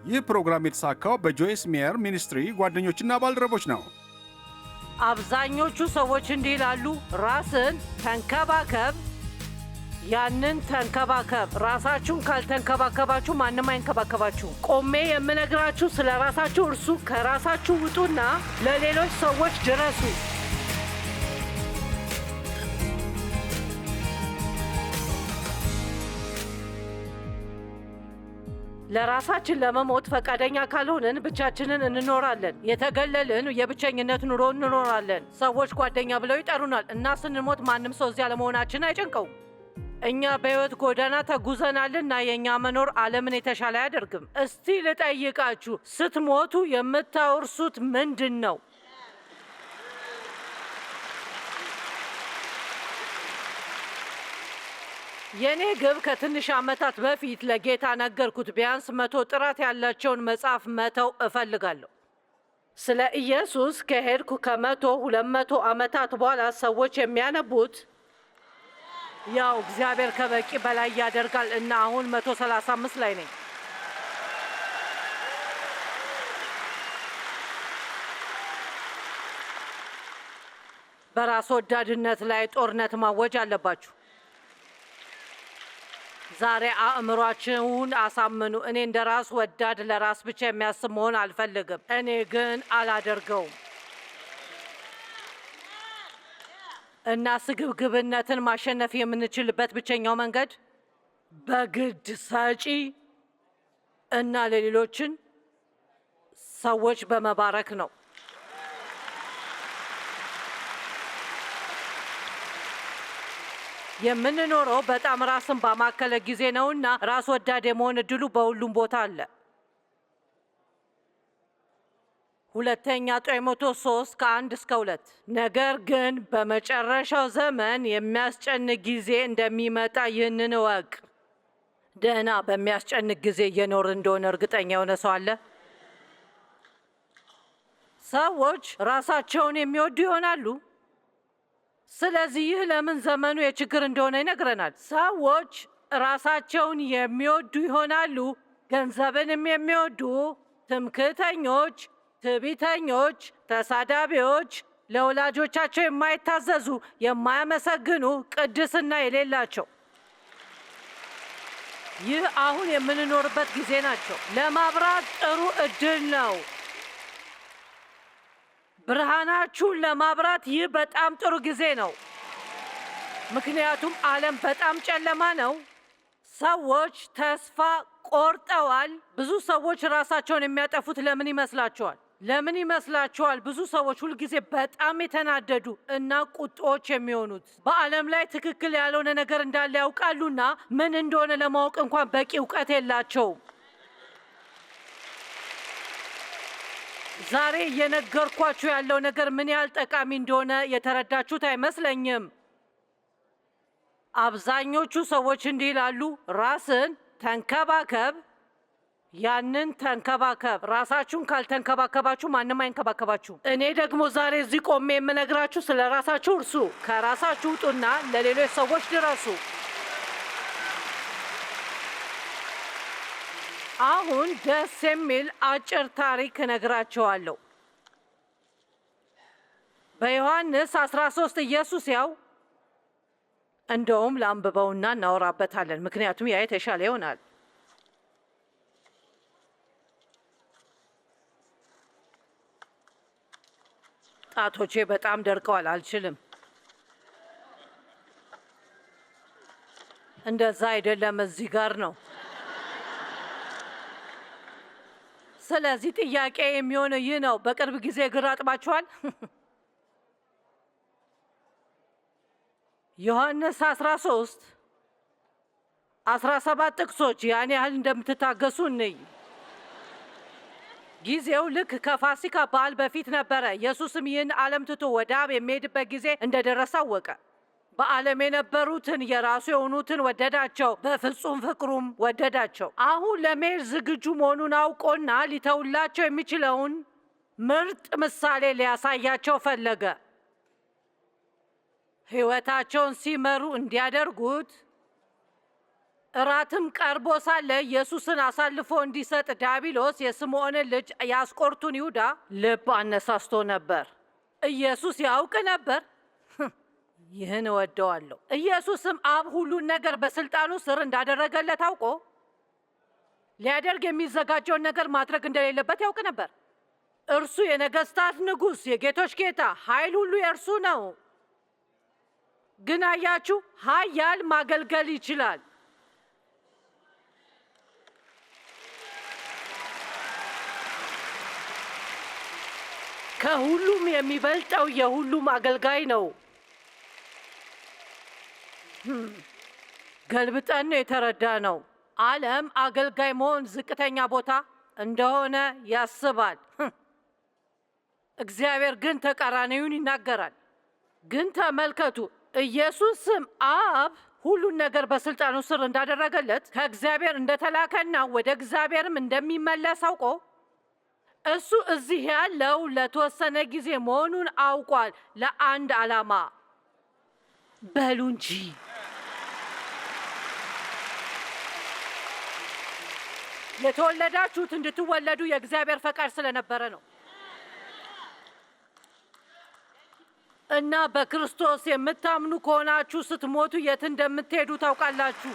ይህ ፕሮግራም የተሳካው በጆይስ ሜየር ሚኒስትሪ ጓደኞችና ባልደረቦች ነው። አብዛኞቹ ሰዎች እንዲህ ይላሉ፣ ራስን ተንከባከብ፣ ያንን ተንከባከብ። ራሳችሁን ካልተንከባከባችሁ ማንም አይንከባከባችሁ። ቆሜ የምነግራችሁ ስለ ራሳችሁ እርሱ። ከራሳችሁ ውጡና ለሌሎች ሰዎች ድረሱ። ለራሳችን ለመሞት ፈቃደኛ ካልሆንን ብቻችንን እንኖራለን። የተገለልን የብቸኝነት ኑሮ እንኖራለን። ሰዎች ጓደኛ ብለው ይጠሩናል እና ስንሞት ማንም ሰው እዚያ ለመሆናችን አይጨንቀውም። እኛ በሕይወት ጎዳና ተጉዘናልና የእኛ መኖር ዓለምን የተሻለ አያደርግም። እስቲ ልጠይቃችሁ፣ ስትሞቱ የምታወርሱት ምንድን ነው? የኔ ግብ ከትንሽ ዓመታት በፊት ለጌታ ነገርኩት። ቢያንስ 100 ጥራት ያላቸውን መጽሐፍ መተው እፈልጋለሁ። ስለ ኢየሱስ ከሄድኩ ከ200 ዓመታት በኋላ ሰዎች የሚያነቡት ያው እግዚአብሔር ከበቂ በላይ ያደርጋል እና አሁን 135 ላይ ነኝ። በራስ ወዳድነት ላይ ጦርነት ማወጅ አለባችሁ። ዛሬ አእምሯችሁን አሳምኑ። እኔ እንደ ራስ ወዳድ ለራስ ብቻ የሚያስብ መሆን አልፈልግም። እኔ ግን አላደርገውም እና ስግብግብነትን ማሸነፍ የምንችልበት ብቸኛው መንገድ በግድ ሰጪ እና ለሌሎችን ሰዎች በመባረክ ነው። የምንኖረው በጣም ራስን ባማከለ ጊዜ ነውና ራስ ወዳድ የመሆን እድሉ በሁሉም ቦታ አለ። ሁለተኛ ጢሞቴዎስ 3 ከ1-2 ነገር ግን በመጨረሻው ዘመን የሚያስጨንቅ ጊዜ እንደሚመጣ ይህንን እወቅ። ደህና በሚያስጨንቅ ጊዜ እየኖር እንደሆነ እርግጠኛ የሆነ ሰው አለ? ሰዎች ራሳቸውን የሚወዱ ይሆናሉ። ስለዚህ ይህ ለምን ዘመኑ የችግር እንደሆነ ይነግረናል። ሰዎች ራሳቸውን የሚወዱ ይሆናሉ፣ ገንዘብንም የሚወዱ፣ ትምክህተኞች፣ ትዕቢተኞች፣ ተሳዳቢዎች፣ ለወላጆቻቸው የማይታዘዙ፣ የማያመሰግኑ፣ ቅድስና የሌላቸው። ይህ አሁን የምንኖርበት ጊዜ ናቸው። ለማብራት ጥሩ እድል ነው። ብርሃናችሁን ለማብራት ይህ በጣም ጥሩ ጊዜ ነው። ምክንያቱም ዓለም በጣም ጨለማ ነው። ሰዎች ተስፋ ቆርጠዋል። ብዙ ሰዎች ራሳቸውን የሚያጠፉት ለምን ይመስላችኋል? ብዙ ሰዎች ሁልጊዜ በጣም የተናደዱ እና ቁጦዎች የሚሆኑት በዓለም ላይ ትክክል ያልሆነ ነገር እንዳለ ያውቃሉና ምን እንደሆነ ለማወቅ እንኳን በቂ እውቀት የላቸውም። ዛሬ እየነገርኳችሁ ያለው ነገር ምን ያህል ጠቃሚ እንደሆነ የተረዳችሁት አይመስለኝም። አብዛኞቹ ሰዎች እንዲህ ይላሉ፣ ራስን ተንከባከብ፣ ያንን ተንከባከብ። ራሳችሁን ካልተንከባከባችሁ ማንም አይንከባከባችሁም። እኔ ደግሞ ዛሬ እዚህ ቆሜ የምነግራችሁ ስለ ራሳችሁ እርሱ። ከራሳችሁ ውጡና ለሌሎች ሰዎች ድረሱ። አሁን ደስ የሚል አጭር ታሪክ እነግራቸዋለሁ። በዮሐንስ 13 ኢየሱስ እንደውም ላንብበውና እናወራበታለን፣ ምክንያቱም ያ የተሻለ ይሆናል። ጣቶቼ በጣም ደርቀዋል፣ አልችልም። እንደዛ አይደለም፣ እዚህ ጋር ነው። ስለዚህ ጥያቄ የሚሆነው ይህ ነው፣ በቅርብ ጊዜ እግር አጥባችኋል? ዮሐንስ 13 17 ጥቅሶች ያን ያህል እንደምትታገሱ እንይ። ጊዜው ልክ ከፋሲካ በዓል በፊት ነበረ። ኢየሱስም ይህን ዓለም ትቶ ወደ አብ የሚሄድበት ጊዜ እንደደረሰ አወቀ። በዓለም የነበሩትን የራሱ የሆኑትን ወደዳቸው፣ በፍጹም ፍቅሩም ወደዳቸው። አሁን ለመሄድ ዝግጁ መሆኑን አውቆና ሊተውላቸው የሚችለውን ምርጥ ምሳሌ ሊያሳያቸው ፈለገ። ሕይወታቸውን ሲመሩ እንዲያደርጉት እራትም ቀርቦ ሳለ ኢየሱስን አሳልፎ እንዲሰጥ ዲያብሎስ የስምዖንን ልጅ የአስቆሮቱን ይሁዳ ልብ አነሳስቶ ነበር። ኢየሱስ ያውቅ ነበር። ይህን እወደዋለሁ። ኢየሱስም አብ ሁሉን ነገር በስልጣኑ ስር እንዳደረገለት አውቆ ሊያደርግ የሚዘጋጀውን ነገር ማድረግ እንደሌለበት ያውቅ ነበር። እርሱ የነገስታት ንጉሥ፣ የጌቶች ጌታ፣ ኃይል ሁሉ የእርሱ ነው። ግን አያችሁ፣ ኃያል ማገልገል ይችላል። ከሁሉም የሚበልጠው የሁሉም አገልጋይ ነው። ገልብጠን ነው የተረዳ ነው። ዓለም አገልጋይ መሆን ዝቅተኛ ቦታ እንደሆነ ያስባል። እግዚአብሔር ግን ተቃራኒውን ይናገራል። ግን ተመልከቱ፣ ኢየሱስም አብ ሁሉን ነገር በስልጣኑ ስር እንዳደረገለት ከእግዚአብሔር እንደተላከና ወደ እግዚአብሔርም እንደሚመለስ አውቆ እሱ እዚህ ያለው ለተወሰነ ጊዜ መሆኑን አውቋል። ለአንድ ዓላማ በሉ እንጂ የተወለዳችሁት እንድትወለዱ የእግዚአብሔር ፈቃድ ስለነበረ ነው። እና በክርስቶስ የምታምኑ ከሆናችሁ ስትሞቱ የት እንደምትሄዱ ታውቃላችሁ።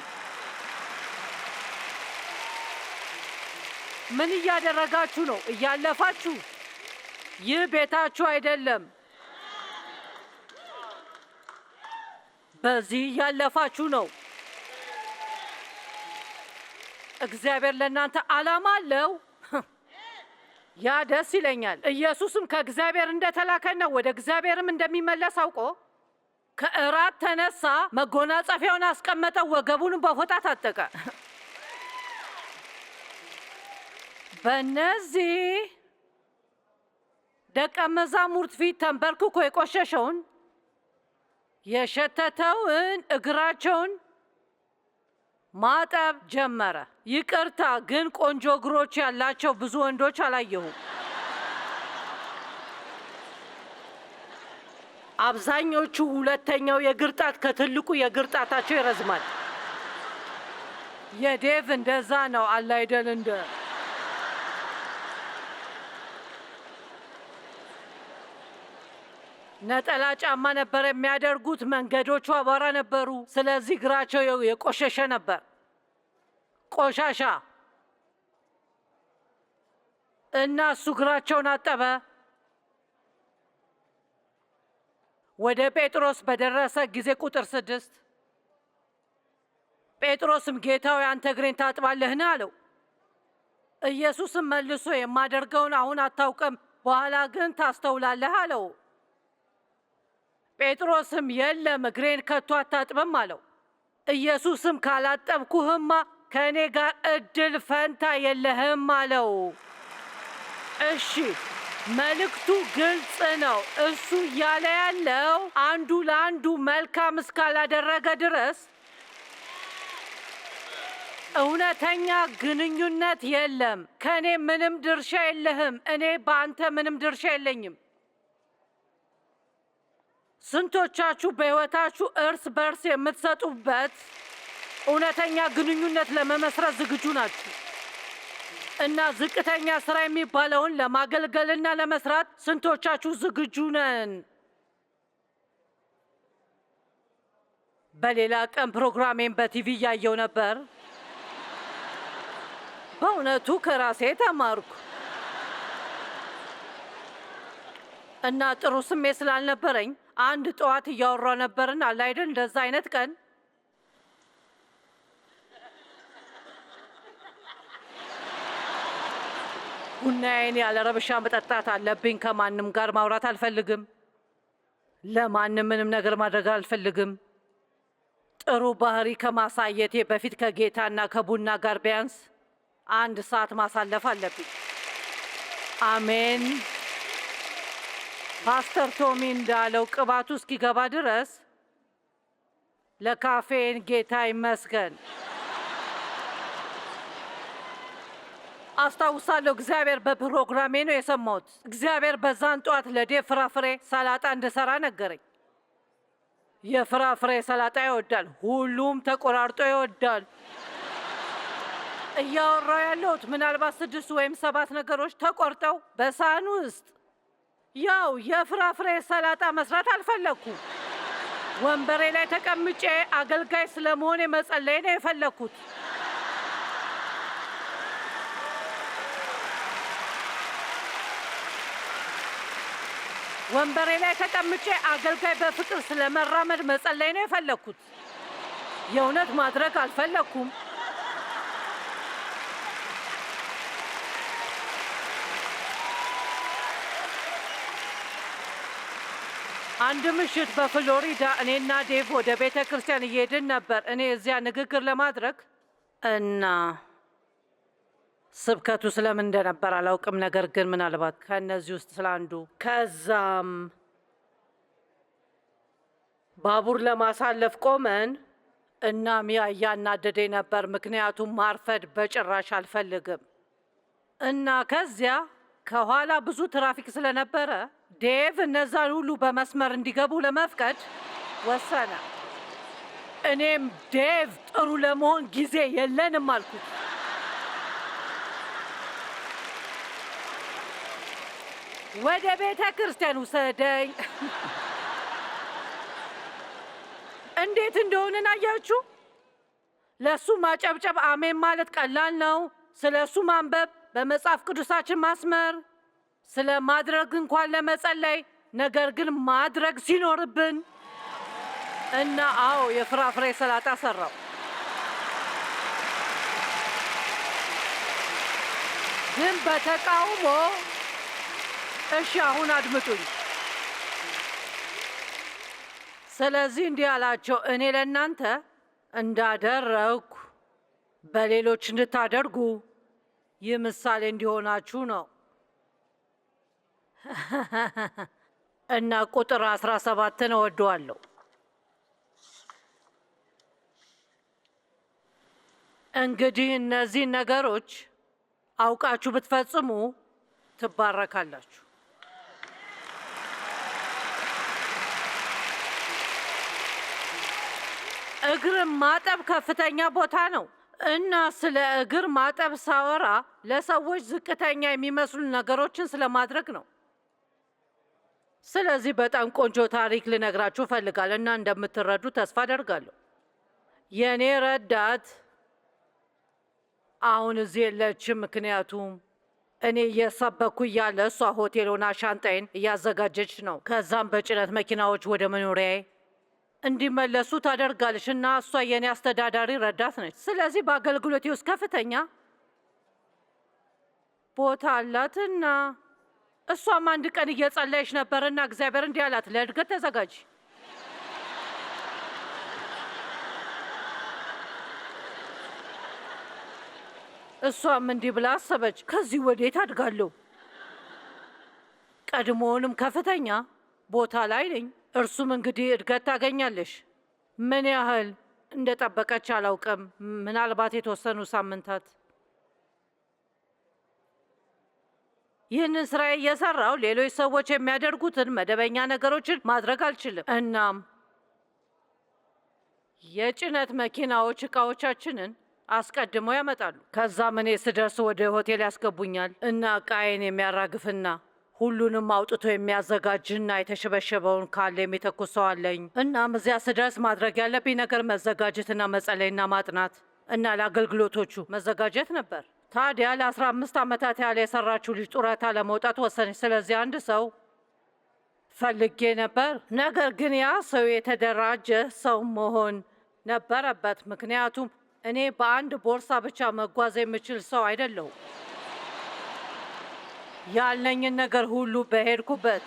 ምን እያደረጋችሁ ነው? እያለፋችሁ። ይህ ቤታችሁ አይደለም። በዚህ እያለፋችሁ ነው። እግዚአብሔር ለእናንተ ዓላማ አለው። ያ ደስ ይለኛል። ኢየሱስም ከእግዚአብሔር እንደተላከና ወደ እግዚአብሔርም እንደሚመለስ አውቆ ከእራት ተነሳ፣ መጎናጸፊያውን አስቀመጠ፣ ወገቡንም በፎጣ ታጠቀ። በእነዚህ ደቀ መዛሙርት ፊት ተንበርክኮ የቆሸሸውን የሸተተውን እግራቸውን ማጠብ ጀመረ። ይቅርታ ግን ቆንጆ እግሮች ያላቸው ብዙ ወንዶች አላየሁም። አብዛኞቹ ሁለተኛው የእግር ጣት ከትልቁ የእግር ጣታቸው ይረዝማል። የዴቭ እንደዛ ነው አለ አይደል? እንደ ነጠላ ጫማ ነበር የሚያደርጉት። መንገዶቹ አቧራ ነበሩ። ስለዚህ እግራቸው የቆሸሸ ነበር። ቆሻሻ እና እሱ እግራቸውን አጠበ። ወደ ጴጥሮስ በደረሰ ጊዜ ቁጥር 6 ጴጥሮስም ጌታዊ አንተ እግሬን ታጥባለህን? አለው። ኢየሱስም መልሶ የማደርገውን አሁን አታውቅም፣ በኋላ ግን ታስተውላለህ አለው። ጴጥሮስም የለም እግሬን ከቶ አታጥብም አለው። ኢየሱስም ካላጠብኩህማ ከእኔ ጋር እድል ፈንታ የለህም አለው። እሺ፣ መልእክቱ ግልጽ ነው። እሱ እያለ ያለው አንዱ ለአንዱ መልካም እስካላደረገ ድረስ እውነተኛ ግንኙነት የለም። ከእኔ ምንም ድርሻ የለህም፣ እኔ በአንተ ምንም ድርሻ የለኝም። ስንቶቻችሁ በሕይወታችሁ እርስ በርስ የምትሰጡበት እውነተኛ ግንኙነት ለመመስረት ዝግጁ ናችሁ? እና ዝቅተኛ ስራ የሚባለውን ለማገልገልና ለመስራት ስንቶቻችሁ ዝግጁ ነን? በሌላ ቀን ፕሮግራሜን በቲቪ እያየው ነበር። በእውነቱ ከራሴ ተማርኩ እና ጥሩ ስሜት ስላልነበረኝ አንድ ጠዋት እያወራው ነበርን አለ አይደል? እንደዛ አይነት ቀን ቡናዬን ያለ ረብሻ መጠጣት አለብኝ። ከማንም ጋር ማውራት አልፈልግም። ለማንም ምንም ነገር ማድረግ አልፈልግም። ጥሩ ባህሪ ከማሳየቴ በፊት ከጌታና ከቡና ጋር ቢያንስ 1 ሰዓት ማሳለፍ አለብኝ። አሜን። ፓስተር ቶሚ እንዳለው ቅባቱ እስኪገባ ድረስ ለካፌን ጌታ ይመስገን። አስታውሳለሁ፣ እግዚአብሔር በፕሮግራሜ ነው የሰማሁት። እግዚአብሔር በዛን ጠዋት ለዴቭ ፍራፍሬ ሰላጣ እንድሰራ ነገረኝ። የፍራፍሬ ሰላጣ ይወዳል። ሁሉም ተቆራርጦ ይወዳል። እያወራሁ ያለሁት ምናልባት 6 ወይም 7 ነገሮች ተቆርጠው በሳህን ውስጥ ያው የፍራፍሬ ሰላጣ መስራት አልፈለግኩም። ወንበሬ ላይ ተቀምጬ አገልጋይ ስለመሆኔ መጸለይ ነው የፈለግኩት። ወንበሬ ላይ ተቀምጬ አገልጋይ በፍቅር ስለመራመድ መጸለይ ነው የፈለግኩት። የእውነት ማድረግ አልፈለግኩም። አንድ ምሽት በፍሎሪዳ እኔና ዴቭ ወደ ቤተ ክርስቲያን እየሄድን ነበር። እኔ እዚያ ንግግር ለማድረግ እና ስብከቱ ስለምን እንደነበር አላውቅም፣ ነገር ግን ምናልባት ከእነዚህ ውስጥ ስለ አንዱ። ከዛም ባቡር ለማሳለፍ ቆመን እና ሚያ እያናደደኝ ነበር፣ ምክንያቱም ማርፈድ በጭራሽ አልፈልግም። እና ከዚያ ከኋላ ብዙ ትራፊክ ስለነበረ ዴቭ እነዛን ሁሉ በመስመር እንዲገቡ ለመፍቀድ ወሰነ። እኔም ዴቭ ጥሩ ለመሆን ጊዜ የለንም አልኩት። ወደ ቤተ ክርስቲያን ውሰደኝ። እንዴት እንደሆንን አያችሁ? ለእሱ ማጨብጨብ፣ አሜን ማለት ቀላል ነው። ስለ እሱ ማንበብ፣ በመጽሐፍ ቅዱሳችን ማስመር፣ ስለ ማድረግ እንኳን ለመጸለይ፣ ነገር ግን ማድረግ ሲኖርብን እና አዎ የፍራፍሬ ሰላጣ ሰራው። ግን በተቃውሞ እሺ፣ አሁን አድምጡኝ። ስለዚህ እንዲህ አላቸው፣ እኔ ለእናንተ እንዳደረግኩ በሌሎች እንድታደርጉ ይህ ምሳሌ እንዲሆናችሁ ነው። እና ቁጥር 17 እወደዋለሁ። እንግዲህ እነዚህ ነገሮች አውቃችሁ ብትፈጽሙ ትባረካላችሁ። እግር ማጠብ ከፍተኛ ቦታ ነው እና ስለ እግር ማጠብ ሳወራ ለሰዎች ዝቅተኛ የሚመስሉ ነገሮችን ስለማድረግ ነው። ስለዚህ በጣም ቆንጆ ታሪክ ልነግራችሁ እፈልጋለሁ እና እንደምትረዱ ተስፋ አደርጋለሁ። የእኔ ረዳት አሁን እዚህ የለችም፣ ምክንያቱም እኔ እየሰበኩ እያለ እሷ ሆቴል ሆና ሻንጣዬን እያዘጋጀች ነው። ከዛም በጭነት መኪናዎች ወደ መኖሪያዬ እንዲመለሱ ታደርጋለች እና እሷ የኔ አስተዳዳሪ ረዳት ነች። ስለዚህ በአገልግሎቴ ውስጥ ከፍተኛ ቦታ አላትና እሷም አንድ ቀን እየጸለየች ነበርና እግዚአብሔር እንዲህ አላት፣ ለእድገት ተዘጋጅ። እሷም እንዲህ ብላ አሰበች፣ ከዚህ ወዴት አድጋለሁ? ቀድሞውንም ከፍተኛ ቦታ ላይ ነኝ። እርሱም እንግዲህ እድገት ታገኛለሽ። ምን ያህል እንደጠበቀች አላውቅም፣ ምናልባት የተወሰኑ ሳምንታት። ይህንን ስራ እየሰራው ሌሎች ሰዎች የሚያደርጉትን መደበኛ ነገሮችን ማድረግ አልችልም። እናም የጭነት መኪናዎች እቃዎቻችንን አስቀድመው ያመጣሉ። ከዛም እኔ ስደርስ ወደ ሆቴል ያስገቡኛል እና እቃዬን የሚያራግፍና ሁሉንም አውጥቶ የሚያዘጋጅና የተሸበሸበውን ካለ የሚተኩሰው አለኝ። እናም እዚያ ስደርስ ማድረግ ያለብኝ ነገር መዘጋጀትና መጸለይና ማጥናት እና ለአገልግሎቶቹ መዘጋጀት ነበር። ታዲያ ለ15 ዓመታት ያህል የሰራችው ልጅ ጡረታ ለመውጣት ወሰነች። ስለዚህ አንድ ሰው ፈልጌ ነበር። ነገር ግን ያ ሰው የተደራጀ ሰው መሆን ነበረበት፣ ምክንያቱም እኔ በአንድ ቦርሳ ብቻ መጓዝ የምችል ሰው አይደለሁም። ያለኝን ነገር ሁሉ በሄድኩበት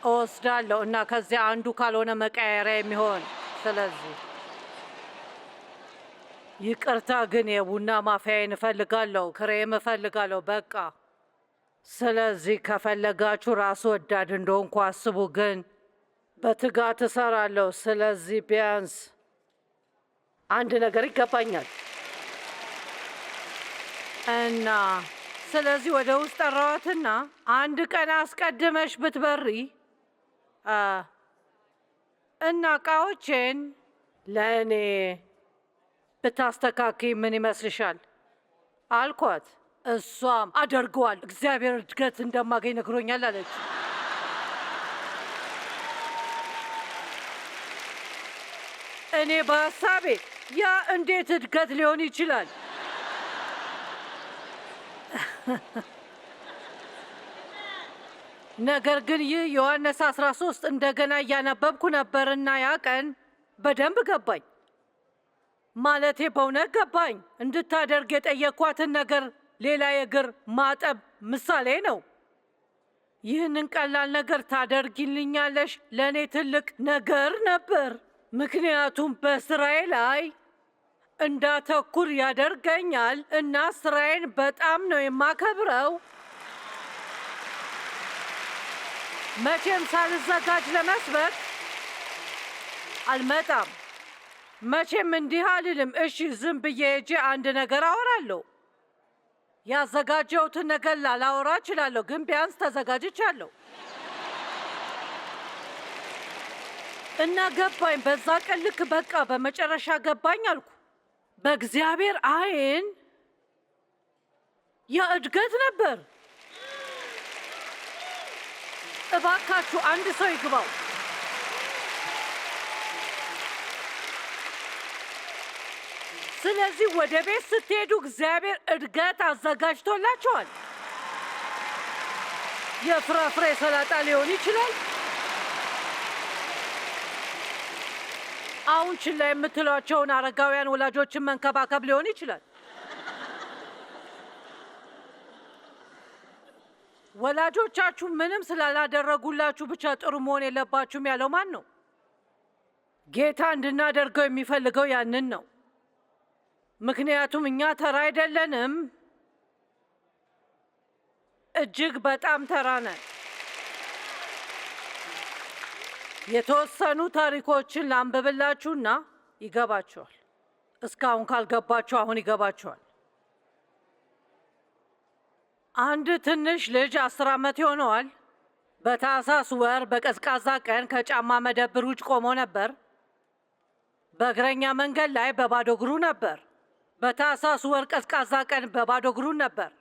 እወስዳለሁ እና ከዚያ አንዱ ካልሆነ መቀየሪያ የሚሆን። ስለዚህ ይቅርታ፣ ግን የቡና ማፍያዬን እፈልጋለሁ፣ ክሬም እፈልጋለሁ፣ በቃ። ስለዚህ ከፈለጋችሁ ራስ ወዳድ እንደሆንኩ አስቡ፣ ግን በትጋት እሰራለሁ። ስለዚህ ቢያንስ አንድ ነገር ይገባኛል እና ስለዚህ ወደ ውስጥ ጠራዋትና አንድ ቀን አስቀድመሽ ብትበሪ እና እቃዎቼን ለእኔ ብታስተካክይ ምን ይመስልሻል አልኳት። እሷም አደርገዋል፣ እግዚአብሔር እድገት እንደማገኝ ነግሮኛል አለች። እኔ በሀሳቤ ያ እንዴት እድገት ሊሆን ይችላል? ነገር ግን ይህ ዮሐንስ 13 እንደገና እያነበብኩ ነበርና ያ ቀን በደንብ ገባኝ። ማለቴ በእውነት ገባኝ። እንድታደርግ የጠየኳትን ነገር ሌላ የእግር ማጠብ ምሳሌ ነው። ይህንን ቀላል ነገር ታደርጊልኛለሽ ለእኔ ትልቅ ነገር ነበር፣ ምክንያቱም በስራዬ ላይ እንዳተኩር ያደርገኛል እና ስራዬን በጣም ነው የማከብረው። መቼም ሳልዘጋጅ ለመስበክ አልመጣም። መቼም እንዲህ አልልም፣ እሺ ዝም ብዬ ሄጄ አንድ ነገር አወራለሁ። ያዘጋጀሁትን ነገር ላላወራ እችላለሁ፣ ግን ቢያንስ ተዘጋጅቻለሁ። እና ገባኝ። በዛ ቀን ልክ በቃ በመጨረሻ ገባኝ አልኩ። በእግዚአብሔር ዓይን የእድገት ነበር። እባካችሁ አንድ ሰው ይግባው። ስለዚህ ወደ ቤት ስትሄዱ እግዚአብሔር እድገት አዘጋጅቶላችኋል። የፍራፍሬ ሰላጣ ሊሆን ይችላል። አሁን ችላ የምትሏቸውን አረጋውያን ወላጆችን መንከባከብ ሊሆን ይችላል። ወላጆቻችሁ ምንም ስላላደረጉላችሁ ብቻ ጥሩ መሆን የለባችሁም ያለው ማን ነው? ጌታ እንድናደርገው የሚፈልገው ያንን ነው። ምክንያቱም እኛ ተራ አይደለንም፣ እጅግ በጣም ተራ ነን። የተወሰኑ ታሪኮችን ላንብብላችሁና ይገባችኋል። እስካሁን ካልገባችሁ አሁን ይገባችኋል። አንድ ትንሽ ልጅ 10 ዓመት ይሆነዋል። በታህሳስ ወር በቀዝቃዛ ቀን ከጫማ መደብር ውጭ ቆሞ ነበር። በእግረኛ መንገድ ላይ በባዶ እግሩ ነበር። በታህሳስ ወር ቀዝቃዛ ቀን በባዶ እግሩን ነበር።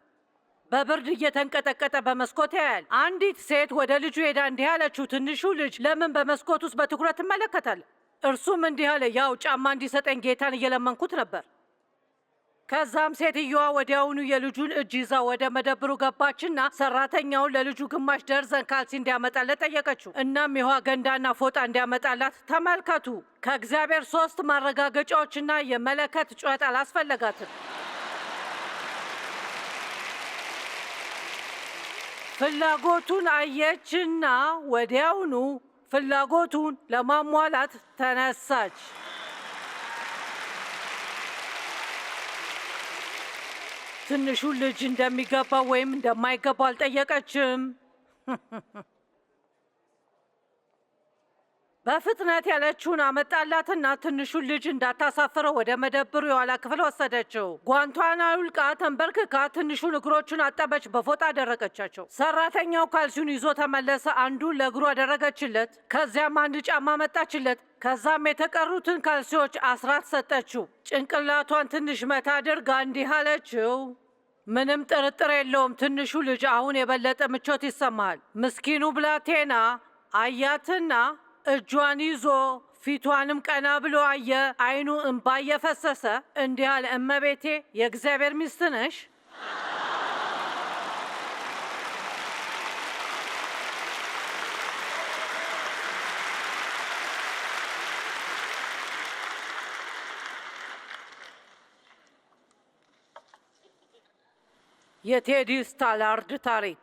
በብርድ እየተንቀጠቀጠ በመስኮት ያያል። አንዲት ሴት ወደ ልጁ ሄዳ እንዲህ አለችው፣ ትንሹ ልጅ ለምን በመስኮት ውስጥ በትኩረት ትመለከታለህ? እርሱም እንዲህ አለ፣ ያው ጫማ እንዲሰጠኝ ጌታን እየለመንኩት ነበር። ከዛም ሴትየዋ ወዲያውኑ የልጁን እጅ ይዛ ወደ መደብሩ ገባችና ሰራተኛውን ለልጁ ግማሽ ደርዘን ካልሲ እንዲያመጣለት ጠየቀችው። እናም የውሃ ገንዳና ፎጣ እንዲያመጣላት። ተመልከቱ፣ ከእግዚአብሔር 3 ማረጋገጫዎችና የመለከት ጩኸት አላስፈለጋትም። ፍላጎቱን አየችና ወዲያውኑ ፍላጎቱን ለማሟላት ተነሳች። ትንሹ ልጅ እንደሚገባው ወይም እንደማይገባው አልጠየቀችም። በፍጥነት ያለችውን አመጣላትና ትንሹን ልጅ እንዳታሳፍረው ወደ መደብሩ የኋላ ክፍል ወሰደችው። ጓንቷን አውልቃ ተንበርክካ ትንሹን እግሮቹን አጠበች፣ በፎጣ አደረገቻቸው። ሰራተኛው ካልሲውን ይዞ ተመለሰ። አንዱን ለእግሩ አደረገችለት። ከዚያም አንድ ጫማ መጣችለት። ከዛም የተቀሩትን ካልሲዎች አስራት ሰጠችው። ጭንቅላቷን ትንሽ መታ አድርጋ እንዲህ አለችው፣ ምንም ጥርጥር የለውም ትንሹ ልጅ አሁን የበለጠ ምቾት ይሰማሃል። ምስኪኑ ብላቴና አያትና እጇን ይዞ ፊቷንም ቀና ብሎ አየ። አይኑ እንባ እየፈሰሰ እንዲህ አለ፣ እመቤቴ የእግዚአብሔር ሚስት ነሽ? የቴዲ ስታላርድ ታሪክ።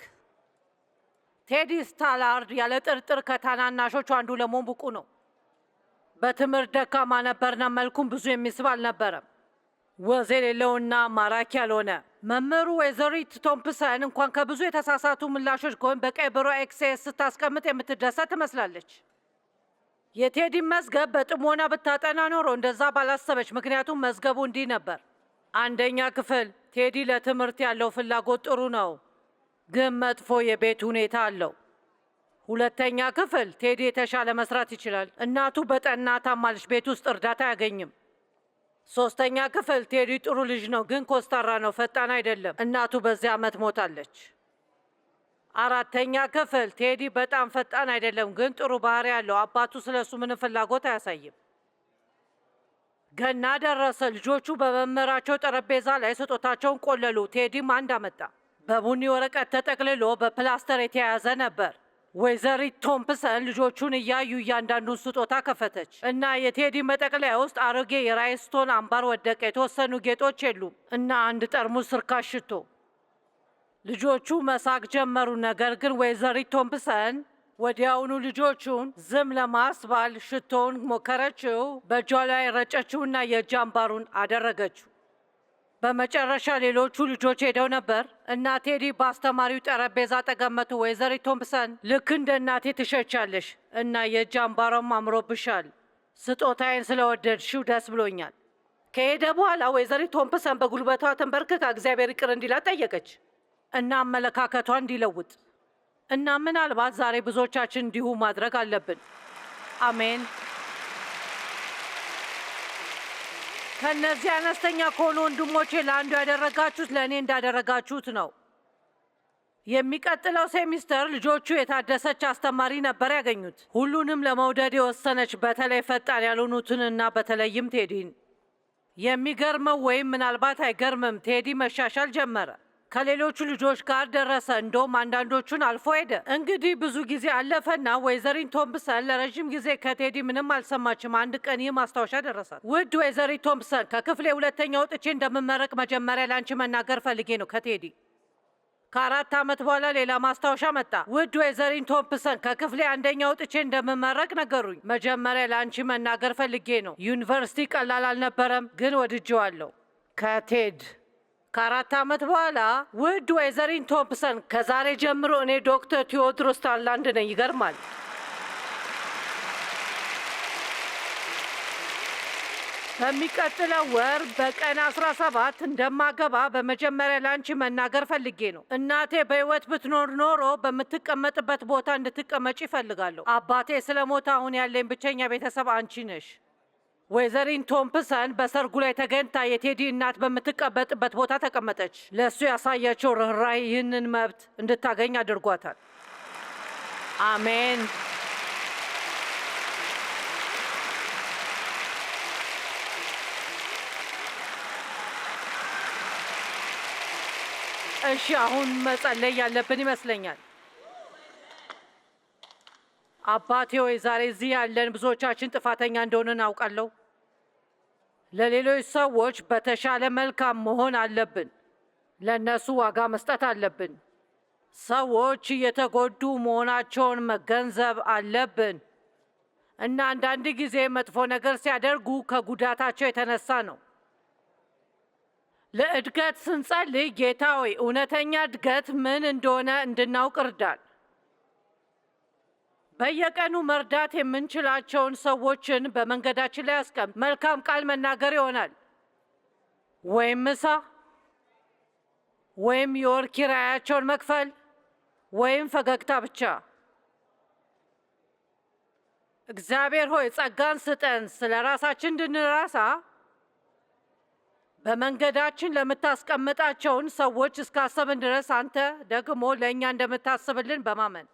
ቴዲ ስታላርድ ያለ ጥርጥር ከታናናሾቹ አንዱ ለመሆን ብቁ ነው። በትምህርት ደካማ ነበርና መልኩም ብዙ የሚስብ አልነበረም። ወዝ የሌለውና ማራኪ ያልሆነ። መምህሩ ወይዘሪት ቶምፕሰን እንኳን ከብዙ የተሳሳቱ ምላሾች ጎን በቀይ ብሮ ኤክሴስ ስታስቀምጥ የምትደሰት ትመስላለች። የቴዲ መዝገብ በጥሞና ብታጠና ኖሮ እንደዛ ባላሰበች። ምክንያቱም መዝገቡ እንዲህ ነበር። 1ኛ ክፍል ቴዲ ለትምህርት ያለው ፍላጎት ጥሩ ነው፣ ግን መጥፎ የቤት ሁኔታ አለው። 2ኛ ክፍል ቴዲ የተሻለ መስራት ይችላል። እናቱ በጠና ታማለች፣ ቤት ውስጥ እርዳታ አያገኝም። ሶስተኛ ክፍል ቴዲ ጥሩ ልጅ ነው፣ ግን ኮስታራ ነው፣ ፈጣን አይደለም። እናቱ በዚህ ዓመት ሞታለች። አራተኛ ክፍል ቴዲ በጣም ፈጣን አይደለም፣ ግን ጥሩ ባህሪ ያለው። አባቱ ስለሱ ምንም ፍላጎት አያሳይም። ገና ደረሰ። ልጆቹ በመምህራቸው ጠረጴዛ ላይ ስጦታቸውን ቆለሉ። ቴዲም አንድ አመጣ። በቡኒ ወረቀት ተጠቅልሎ በፕላስተር የተያያዘ ነበር። ወይዘሪት ቶምፕሰን ልጆቹን እያዩ እያንዳንዱን ስጦታ ከፈተች እና የቴዲ መጠቅለያ ውስጥ አሮጌ የራይስቶን አምባር ወደቀ። የተወሰኑ ጌጦች የሉም እና አንድ ጠርሙስ ርካሽ ሽቶ። ልጆቹ መሳቅ ጀመሩ። ነገር ግን ወይዘሪት ቶምፕሰን ወዲያውኑ ልጆቹን ዝም ለማስባል ሽቶውን ሞከረችው። በእጇ ላይ ረጨችውና የእጅ አምባሩን አደረገችው። በመጨረሻ ሌሎቹ ልጆች ሄደው ነበር እና ቴዲ በአስተማሪው ጠረጴዛ ተቀመጡ። ወይዘሪት ቶምፕሰን ልክ እንደ እናቴ ትሸቻለሽ እና የእጅ አምባሯም አምሮብሻል። ስጦታዬን ስለወደድሽው ደስ ብሎኛል። ከሄደ በኋላ ወይዘሪት ቶምፕሰን በጉልበቷ ተንበርክካ እግዚአብሔር ይቅር እንዲላት ጠየቀች እና አመለካከቷ እንዲለውጥ እና ምናልባት ዛሬ ብዙዎቻችን እንዲሁ ማድረግ አለብን። አሜን። ከእነዚህ አነስተኛ ከሆኑ ወንድሞቼ ለአንዱ ያደረጋችሁት ለእኔ እንዳደረጋችሁት ነው። የሚቀጥለው ሴሚስተር ልጆቹ የታደሰች አስተማሪ ነበር ያገኙት። ሁሉንም ለመውደድ የወሰነች፣ በተለይ ፈጣን ያልሆኑትን እና በተለይም ቴዲን። የሚገርመው ወይም ምናልባት አይገርምም፣ ቴዲ መሻሻል ጀመረ። ከሌሎቹ ልጆች ጋር ደረሰ። እንደውም አንዳንዶቹን አልፎ ሄደ። እንግዲህ ብዙ ጊዜ አለፈና ወይዘሪት ቶምፕሰን ለረዥም ጊዜ ከቴዲ ምንም አልሰማችም። አንድ ቀን ይህ ማስታወሻ ደረሳት። ውድ ወይዘሪት ቶምፕሰን፣ ከክፍሌ ሁለተኛ ወጥቼ እንደምመረቅ መጀመሪያ ላንቺ መናገር ፈልጌ ነው። ከቴዲ። ከ4 ዓመት በኋላ ሌላ ማስታወሻ መጣ። ውድ ወይዘሪት ቶምፕሰን፣ ከክፍሌ አንደኛ ወጥቼ እንደምመረቅ ነገሩኝ። መጀመሪያ ላንቺ መናገር ፈልጌ ነው። ዩኒቨርሲቲ ቀላል አልነበረም፣ ግን ወድጄዋለሁ። ከቴድ። ከ4 ዓመት በኋላ ውድ ወይዘሪት ቶምፕሰን፣ ከዛሬ ጀምሮ እኔ ዶክተር ቴዎድሮስ ታላንድ ነኝ። ይገርማል። በሚቀጥለው ወር በቀን 17 እንደማገባ በመጀመሪያ ላንቺ መናገር ፈልጌ ነው። እናቴ በሕይወት ብትኖር ኖሮ በምትቀመጥበት ቦታ እንድትቀመጭ ይፈልጋለሁ። አባቴ ስለሞተ አሁን ያለኝ ብቸኛ ቤተሰብ አንቺ ነሽ። ወይዘሪት ቶምፕሰን በሰርጉ ላይ ተገኝታ የቴዲ እናት በምትቀመጥበት ቦታ ተቀመጠች። ለእሱ ያሳያቸው ርኅራኄ ይህንን መብት እንድታገኝ አድርጓታል። አሜን። እሺ፣ አሁን መጸለይ ያለብን ይመስለኛል። አባቴ ሆይ፣ ዛሬ እዚህ ያለን ብዙዎቻችን ጥፋተኛ እንደሆነ እናውቃለሁ። ለሌሎች ሰዎች በተሻለ መልካም መሆን አለብን። ለእነሱ ዋጋ መስጠት አለብን። ሰዎች እየተጎዱ መሆናቸውን መገንዘብ አለብን እና አንዳንድ ጊዜ መጥፎ ነገር ሲያደርጉ ከጉዳታቸው የተነሳ ነው። ለእድገት ስንጸልይ ጌታ ሆይ እውነተኛ እድገት ምን እንደሆነ እንድናውቅ እርዳን። በየቀኑ መርዳት የምንችላቸውን ሰዎችን በመንገዳችን ላይ አስቀምጥ። መልካም ቃል መናገር ይሆናል፣ ወይም ምሳ፣ ወይም የወር ኪራያቸውን መክፈል፣ ወይም ፈገግታ ብቻ። እግዚአብሔር ሆይ ጸጋን ስጠን ስለ ራሳችን እንድንራሳ በመንገዳችን ለምታስቀምጣቸውን ሰዎች እስካሰብን ድረስ አንተ ደግሞ ለእኛ እንደምታስብልን በማመን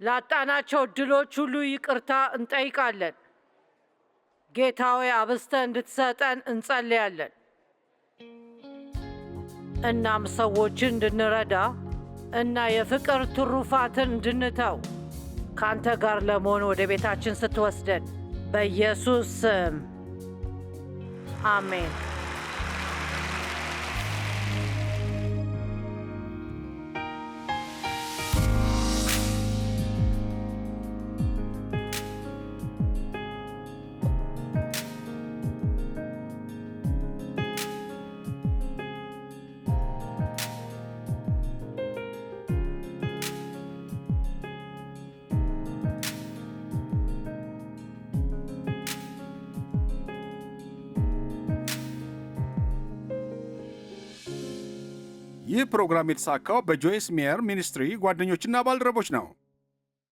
ላጣናቸው እድሎች ሁሉ ይቅርታ እንጠይቃለን። ጌታ ሆይ አብስተ እንድትሰጠን እንጸልያለን። እናም ሰዎችን እንድንረዳ እና የፍቅር ትሩፋትን እንድንተው ከአንተ ጋር ለመሆን ወደ ቤታችን ስትወስደን በኢየሱስ ስም አሜን። ይህ ፕሮግራም የተሳካው በጆይስ ሜየር ሚኒስትሪ ጓደኞችና ባልደረቦች ነው።